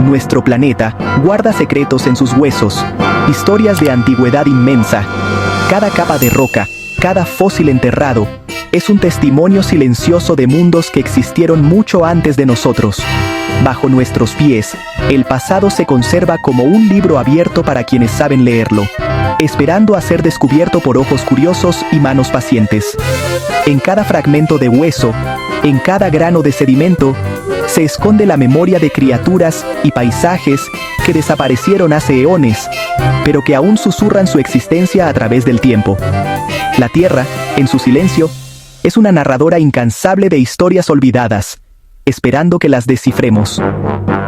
Nuestro planeta guarda secretos en sus huesos, historias de antigüedad inmensa. Cada capa de roca, cada fósil enterrado, es un testimonio silencioso de mundos que existieron mucho antes de nosotros. Bajo nuestros pies, el pasado se conserva como un libro abierto para quienes saben leerlo, esperando a ser descubierto por ojos curiosos y manos pacientes. En cada fragmento de hueso, en cada grano de sedimento, se esconde la memoria de criaturas y paisajes que desaparecieron hace eones, pero que aún susurran su existencia a través del tiempo. La Tierra, en su silencio, es una narradora incansable de historias olvidadas, esperando que las descifremos.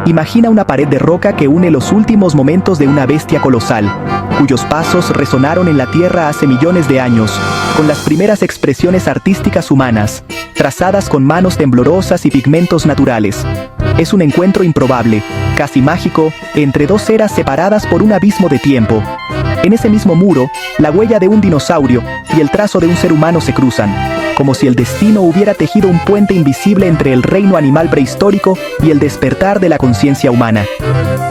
Imagina una pared de roca que une los últimos momentos de una bestia colosal, cuyos pasos resonaron en la Tierra hace millones de años, con las primeras expresiones artísticas humanas, trazadas con manos temblorosas y pigmentos naturales. Es un encuentro improbable, casi mágico, entre dos eras separadas por un abismo de tiempo. En ese mismo muro, la huella de un dinosaurio y el trazo de un ser humano se cruzan, como si el destino hubiera tejido un puente invisible entre el reino animal prehistórico y el despertar de la conciencia humana.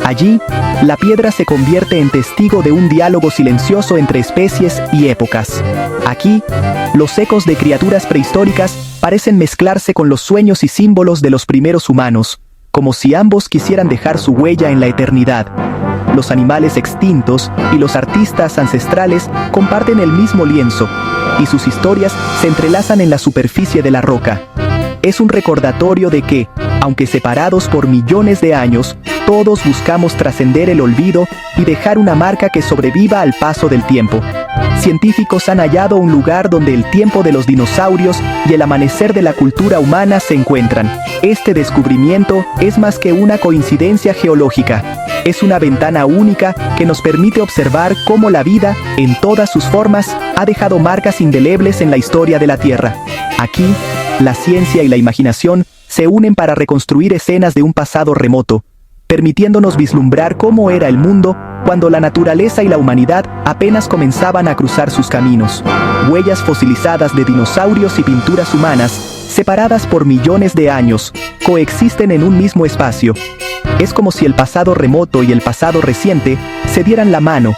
Allí, la piedra se convierte en testigo de un diálogo silencioso entre especies y épocas. Aquí, los ecos de criaturas prehistóricas parecen mezclarse con los sueños y símbolos de los primeros humanos, como si ambos quisieran dejar su huella en la eternidad. Los animales extintos y los artistas ancestrales comparten el mismo lienzo, y sus historias se entrelazan en la superficie de la roca. Es un recordatorio de que, aunque separados por millones de años, todos buscamos trascender el olvido y dejar una marca que sobreviva al paso del tiempo. Científicos han hallado un lugar donde el tiempo de los dinosaurios y el amanecer de la cultura humana se encuentran. Este descubrimiento es más que una coincidencia geológica. Es una ventana única que nos permite observar cómo la vida, en todas sus formas, ha dejado marcas indelebles en la historia de la Tierra. Aquí, la ciencia y la imaginación se unen para reconstruir escenas de un pasado remoto, permitiéndonos vislumbrar cómo era el mundo cuando la naturaleza y la humanidad apenas comenzaban a cruzar sus caminos. Huellas fosilizadas de dinosaurios y pinturas humanas, separadas por millones de años, coexisten en un mismo espacio. Es como si el pasado remoto y el pasado reciente se dieran la mano,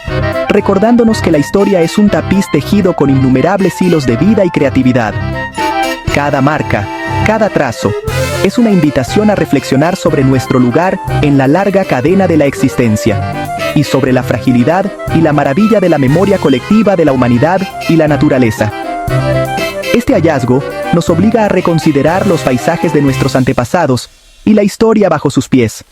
recordándonos que la historia es un tapiz tejido con innumerables hilos de vida y creatividad. Cada marca, cada trazo, es una invitación a reflexionar sobre nuestro lugar en la larga cadena de la existencia, y sobre la fragilidad y la maravilla de la memoria colectiva de la humanidad y la naturaleza. Este hallazgo nos obliga a reconsiderar los paisajes de nuestros antepasados y la historia bajo sus pies.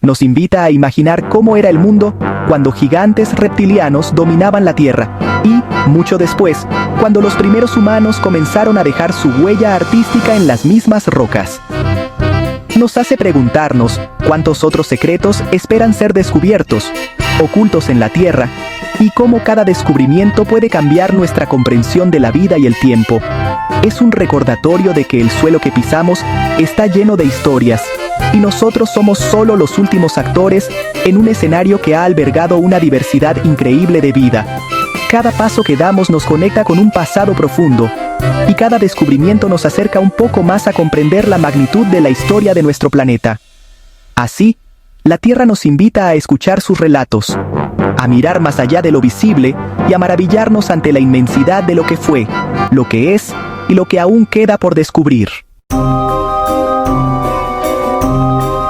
Nos invita a imaginar cómo era el mundo cuando gigantes reptilianos dominaban la Tierra y, mucho después, cuando los primeros humanos comenzaron a dejar su huella artística en las mismas rocas. Nos hace preguntarnos cuántos otros secretos esperan ser descubiertos, ocultos en la Tierra, y cómo cada descubrimiento puede cambiar nuestra comprensión de la vida y el tiempo. Es un recordatorio de que el suelo que pisamos está lleno de historias, y nosotros somos solo los últimos actores en un escenario que ha albergado una diversidad increíble de vida. Cada paso que damos nos conecta con un pasado profundo, y cada descubrimiento nos acerca un poco más a comprender la magnitud de la historia de nuestro planeta. Así, la Tierra nos invita a escuchar sus relatos, a mirar más allá de lo visible y a maravillarnos ante la inmensidad de lo que fue, lo que es y lo que aún queda por descubrir.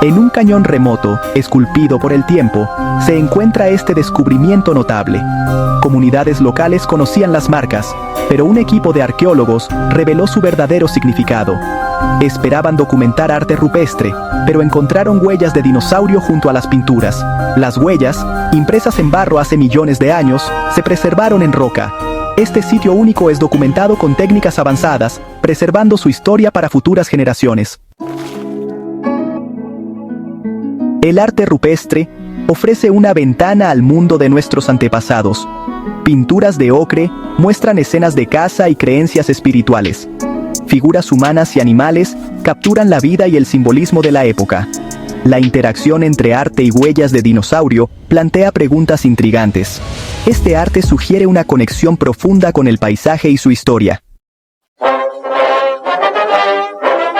En un cañón remoto, esculpido por el tiempo, se encuentra este descubrimiento notable. Comunidades locales conocían las marcas, pero un equipo de arqueólogos reveló su verdadero significado. Esperaban documentar arte rupestre, pero encontraron huellas de dinosaurio junto a las pinturas. Las huellas, impresas en barro hace millones de años, se preservaron en roca. Este sitio único es documentado con técnicas avanzadas, preservando su historia para futuras generaciones. El arte rupestre ofrece una ventana al mundo de nuestros antepasados. Pinturas de ocre muestran escenas de caza y creencias espirituales. Figuras humanas y animales capturan la vida y el simbolismo de la época. La interacción entre arte y huellas de dinosaurio plantea preguntas intrigantes. Este arte sugiere una conexión profunda con el paisaje y su historia.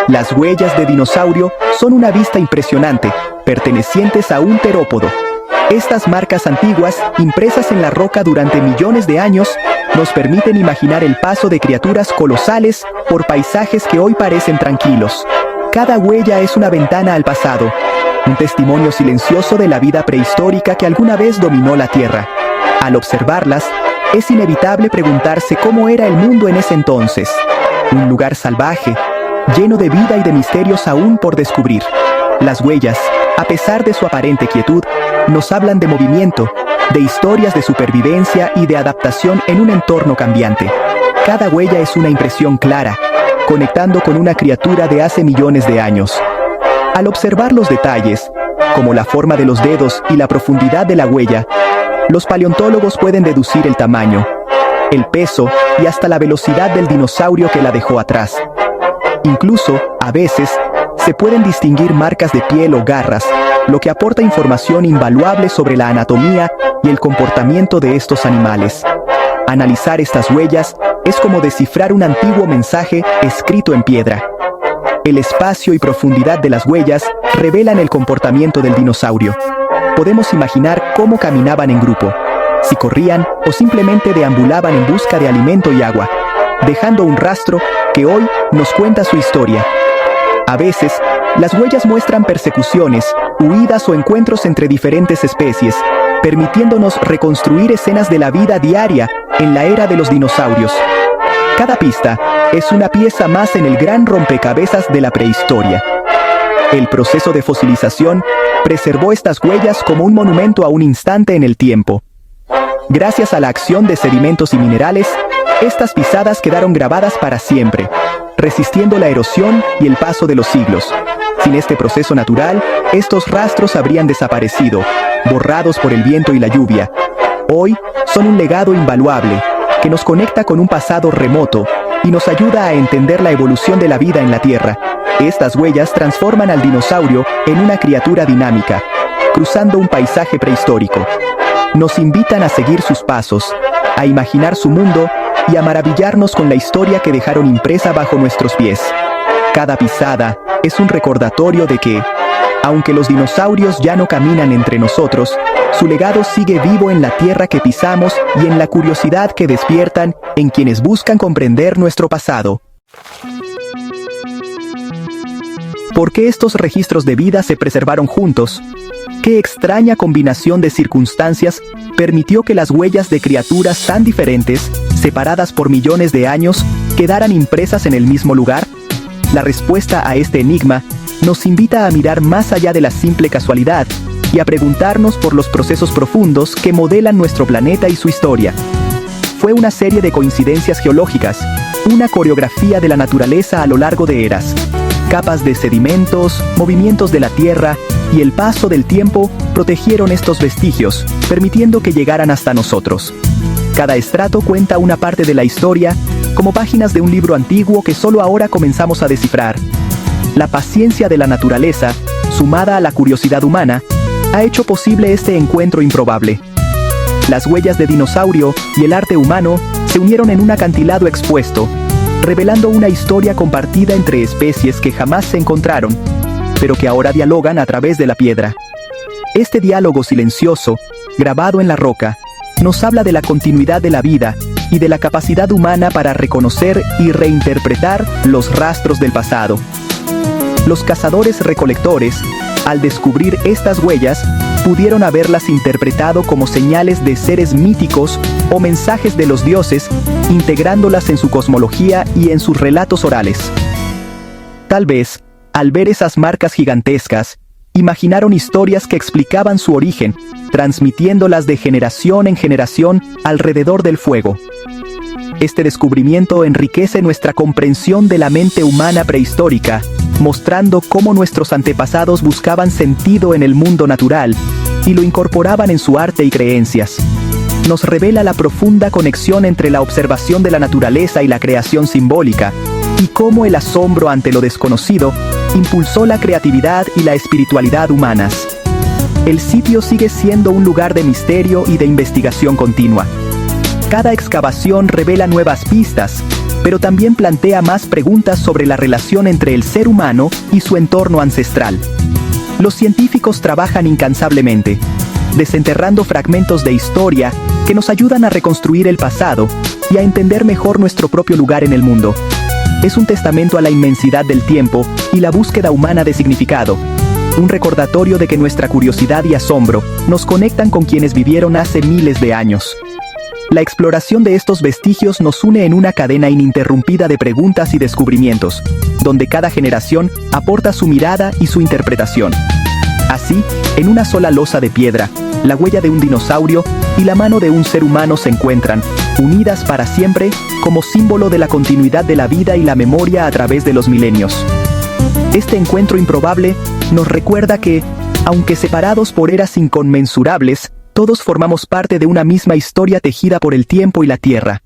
Las huellas de dinosaurio son una vista impresionante, pertenecientes a un terópodo. Estas marcas antiguas, impresas en la roca durante millones de años, nos permiten imaginar el paso de criaturas colosales por paisajes que hoy parecen tranquilos. Cada huella es una ventana al pasado, un testimonio silencioso de la vida prehistórica que alguna vez dominó la Tierra. Al observarlas, es inevitable preguntarse cómo era el mundo en ese entonces. Un lugar salvaje, lleno de vida y de misterios aún por descubrir. Las huellas, a pesar de su aparente quietud, nos hablan de movimiento, de historias de supervivencia y de adaptación en un entorno cambiante. Cada huella es una impresión clara, conectando con una criatura de hace millones de años. Al observar los detalles, como la forma de los dedos y la profundidad de la huella, los paleontólogos pueden deducir el tamaño, el peso y hasta la velocidad del dinosaurio que la dejó atrás. Incluso, a veces, se pueden distinguir marcas de piel o garras, lo que aporta información invaluable sobre la anatomía y el comportamiento de estos animales. Analizar estas huellas es como descifrar un antiguo mensaje escrito en piedra. El espacio y profundidad de las huellas revelan el comportamiento del dinosaurio. Podemos imaginar cómo caminaban en grupo, si corrían o simplemente deambulaban en busca de alimento y agua, dejando un rastro que hoy nos cuenta su historia. A veces, las huellas muestran persecuciones, huidas o encuentros entre diferentes especies, permitiéndonos reconstruir escenas de la vida diaria en la era de los dinosaurios. Cada pista es una pieza más en el gran rompecabezas de la prehistoria. El proceso de fosilización preservó estas huellas como un monumento a un instante en el tiempo. Gracias a la acción de sedimentos y minerales, estas pisadas quedaron grabadas para siempre, resistiendo la erosión y el paso de los siglos. Sin este proceso natural, estos rastros habrían desaparecido, borrados por el viento y la lluvia. Hoy, son un legado invaluable, que nos conecta con un pasado remoto y nos ayuda a entender la evolución de la vida en la Tierra. Estas huellas transforman al dinosaurio en una criatura dinámica, cruzando un paisaje prehistórico. Nos invitan a seguir sus pasos, a imaginar su mundo y a maravillarnos con la historia que dejaron impresa bajo nuestros pies. Cada pisada es un recordatorio de que, aunque los dinosaurios ya no caminan entre nosotros, su legado sigue vivo en la tierra que pisamos y en la curiosidad que despiertan en quienes buscan comprender nuestro pasado. ¿Por qué estos registros de vida se preservaron juntos? ¿Qué extraña combinación de circunstancias permitió que las huellas de criaturas tan diferentes, separadas por millones de años, quedaran impresas en el mismo lugar? La respuesta a este enigma nos invita a mirar más allá de la simple casualidad y a preguntarnos por los procesos profundos que modelan nuestro planeta y su historia. Fue una serie de coincidencias geológicas, una coreografía de la naturaleza a lo largo de eras. Capas de sedimentos, movimientos de la Tierra y el paso del tiempo protegieron estos vestigios, permitiendo que llegaran hasta nosotros. Cada estrato cuenta una parte de la historia, como páginas de un libro antiguo que solo ahora comenzamos a descifrar. La paciencia de la naturaleza, sumada a la curiosidad humana, ha hecho posible este encuentro improbable. Las huellas de dinosaurio y el arte humano se unieron en un acantilado expuesto, revelando una historia compartida entre especies que jamás se encontraron, pero que ahora dialogan a través de la piedra. Este diálogo silencioso, grabado en la roca, nos habla de la continuidad de la vida y de la capacidad humana para reconocer y reinterpretar los rastros del pasado. Los cazadores-recolectores, al descubrir estas huellas, pudieron haberlas interpretado como señales de seres míticos o mensajes de los dioses, integrándolas en su cosmología y en sus relatos orales. Tal vez, al ver esas marcas gigantescas, imaginaron historias que explicaban su origen, transmitiéndolas de generación en generación alrededor del fuego. Este descubrimiento enriquece nuestra comprensión de la mente humana prehistórica, mostrando cómo nuestros antepasados buscaban sentido en el mundo natural y lo incorporaban en su arte y creencias. Nos revela la profunda conexión entre la observación de la naturaleza y la creación simbólica, y cómo el asombro ante lo desconocido impulsó la creatividad y la espiritualidad humanas. El sitio sigue siendo un lugar de misterio y de investigación continua. Cada excavación revela nuevas pistas, pero también plantea más preguntas sobre la relación entre el ser humano y su entorno ancestral. Los científicos trabajan incansablemente, desenterrando fragmentos de historia que nos ayudan a reconstruir el pasado y a entender mejor nuestro propio lugar en el mundo. Es un testamento a la inmensidad del tiempo y la búsqueda humana de significado, un recordatorio de que nuestra curiosidad y asombro nos conectan con quienes vivieron hace miles de años. La exploración de estos vestigios nos une en una cadena ininterrumpida de preguntas y descubrimientos, donde cada generación aporta su mirada y su interpretación. Así, en una sola losa de piedra, la huella de un dinosaurio y la mano de un ser humano se encuentran, unidas para siempre, como símbolo de la continuidad de la vida y la memoria a través de los milenios. Este encuentro improbable nos recuerda que, aunque separados por eras inconmensurables, todos formamos parte de una misma historia tejida por el tiempo y la tierra.